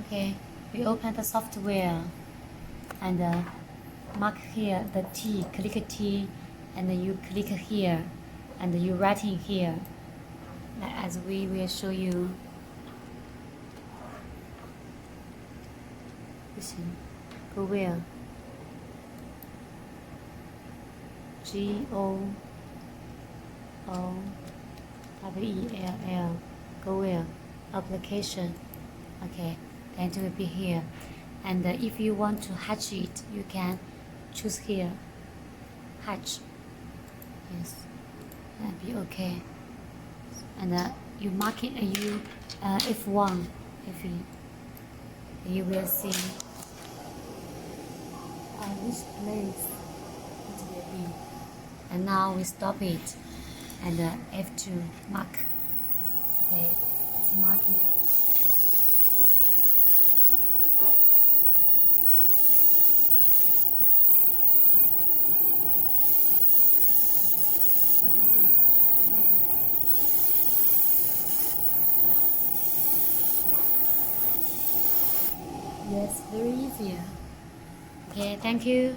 Okay, we open the software and mark here the T, click T, and you click here, and you writing here, as we will show you. Gowell, Gowell, Gowell application. Okay, then it will be here. And if you want to hatch it, you can choose here, hatch. Yes, that'll be okay. And you mark it, you F1, if you will see which place it will be. And now we stop it, and F2 mark. Okay, let's mark it. Yes, very easy. Okay, thank you.